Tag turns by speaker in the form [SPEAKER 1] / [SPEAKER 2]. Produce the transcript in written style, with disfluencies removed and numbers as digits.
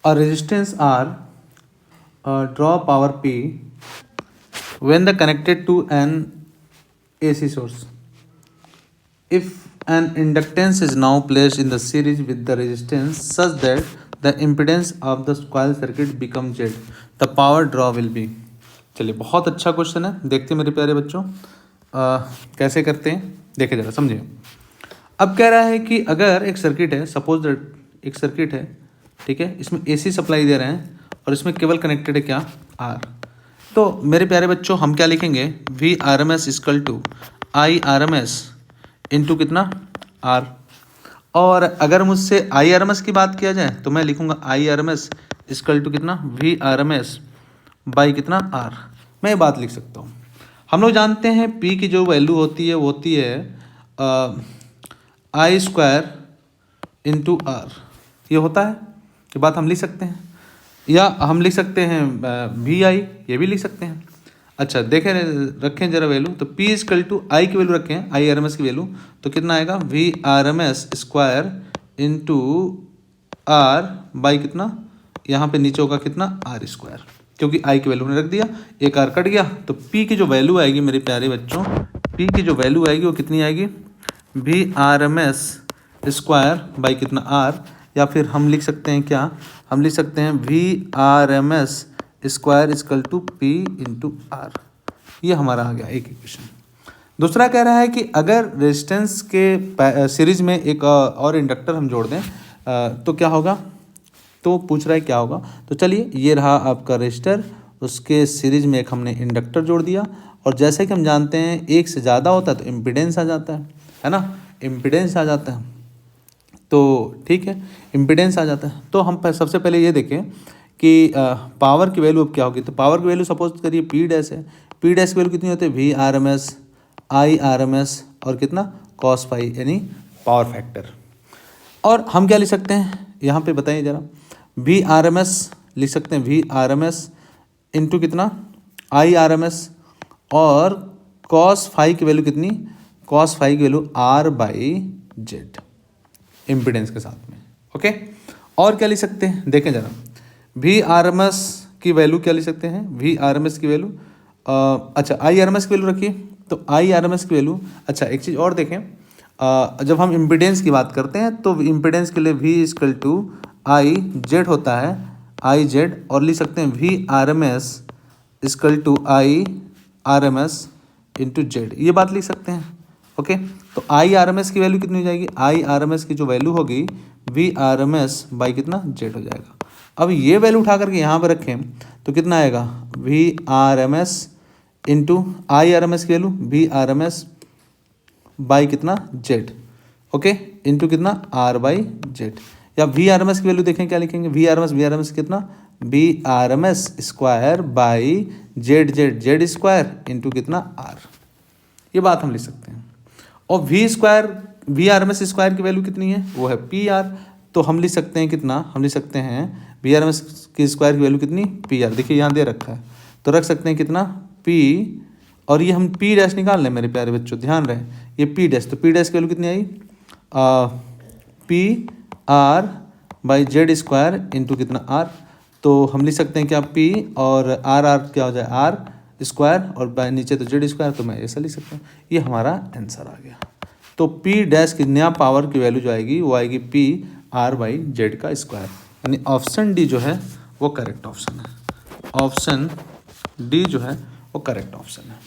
[SPEAKER 1] A resistance R draw power P when the connected to an AC source. If an inductance is now placed in the series with the resistance such that the impedance of the coil circuit become Z, the power draw will be. चलिए, बहुत अच्छा question है, देखते हैं मेरे प्यारे बच्चों कैसे करते हैं, देखे जरा समझिए। अब कह रहा है कि अगर एक सर्किट है, सपोज दैट एक सर्किट है, ठीक है, इसमें एसी सप्लाई दे रहे हैं और इसमें केवल कनेक्टेड है क्या, आर। तो मेरे प्यारे बच्चों हम क्या लिखेंगे, V R M S equal to I R M S into कितना, आर। और अगर मुझसे आई आर एम एस की बात किया जाए तो मैं लिखूंगा I R M S equal to कितना, V R M S by कितना, आर। मैं ये बात लिख सकता हूँ। हम लोग जानते हैं पी की जो वैल्यू होती है वो होती है आई स्क्वायर इंटू आर, ये होता है, ये बात हम लिख सकते हैं, या हम लिख सकते हैं वी आई, ये भी लिख सकते हैं। अच्छा देखें, रखें जरा वैल्यू, तो P इक्वल टू आई की वैल्यू रखें, आई आर एम एस की वैल्यू, तो कितना आएगा, V R M S square into R by कितना, यहाँ पे नीचे होगा कितना, आर स्क्वायर, क्योंकि आई की वैल्यू ने रख दिया, एक आर कट गया, तो P की जो वैल्यू आएगी मेरे प्यारे बच्चों, P की जो वैल्यू आएगी वो कितनी आएगी, V R M S square by कितना, आर। या फिर हम लिख सकते हैं क्या, हम लिख सकते हैं V R M S square equal to P into R. ये हमारा आ गया एक इक्वेशन। दूसरा कह रहा है कि अगर रेजिस्टेंस के सीरीज में एक और इंडक्टर हम जोड़ दें तो क्या होगा, तो पूछ रहा है क्या होगा। तो चलिए, ये रहा आपका रेजिस्टर, उसके सीरीज में एक हमने इंडक्टर जोड़ दिया, और जैसे कि हम जानते हैं एक से ज़्यादा होता है तो इम्पीडेंस आ जाता है ना, इम्पीडेंस आ जाता है, तो ठीक है, इम्पीडेंस आ जाता है। तो हम सबसे पहले ये देखें कि पावर की वैल्यू अब क्या होगी। तो पावर की वैल्यू सपोज करिए पी डैश है, पी डैश की वैल्यू कितनी होती है, V R M S I R M S और कितना, कॉस फाई, यानी पावर फैक्टर। और हम क्या लिख सकते हैं यहाँ पे बताइए ज़रा, वी आर एम एस लिख सकते हैं, V R M S into कितना, आई आर एम एस, और कॉस फाई की वैल्यू कितनी, कॉस फाई की value R by Z, impedance के साथ में। ओके, और क्या लिख सकते हैं, देखें ज़रा, वी आर एम एस की वैल्यू क्या लिख सकते हैं, वी आर एम एस की वैल्यू, अच्छा आई आर एम एस की वैल्यू रखिए, तो आई आर एम एस की वैल्यू। अच्छा एक चीज़ और देखें, जब हम इम्पीडेंस की बात करते हैं तो इम्पीडेंस के लिए V equal to I Z होता है, आई जेड, और लिख सकते हैं V R M S equal to I R M S into Z, ये बात लिख सकते हैं। ओके, तो आई आर एम एस की वैल्यू कितनी हो जाएगी, आई आर एम एस की जो वैल्यू होगी V R M S by कितना, जेड हो जाएगा। अब ये वैल्यू उठा करके यहाँ पर रखें तो कितना आएगा, V R M S into I R M S की value V R M S by कितना, जेड, ओके, इंटू कितना, आर बाई जेड। या वी आर एम एस की वैल्यू देखें क्या लिखेंगे, वी आर एम एस कितना, V R M S square by Z Z Z square into कितना, R. ये बात हम लिख सकते हैं। और V square, V R M S square की वैल्यू कितनी है, वो है पी आर, तो हम लिख सकते हैं कितना, हम लिख सकते हैं वी आर एम एस की स्क्वायर की वैल्यू कितनी, पी आर, देखिए यहाँ दे रखा है, तो रख सकते हैं कितना, पी, और ये हम पी डैश निकाल लें मेरे प्यारे बच्चों, ध्यान रहे, ये पी डैश, तो पी डैश की वैल्यू कितनी आई, P R by Z square into कितना, आर। तो हम लिख सकते हैं क्या, पी और आर, आर क्या हो जाए, आर स्क्वायर, और बाई नीचे तो जेड स्क्वायर, तो मैं ऐसा लिख सकता हूँ। ये हमारा आंसर आ गया। तो पी डैश की नया पावर की वैल्यू जो आएगी वो आएगी पी आर बाई जेड का स्क्वायर, यानी ऑप्शन डी जो है वो करेक्ट ऑप्शन है, ऑप्शन डी जो है वो करेक्ट ऑप्शन है।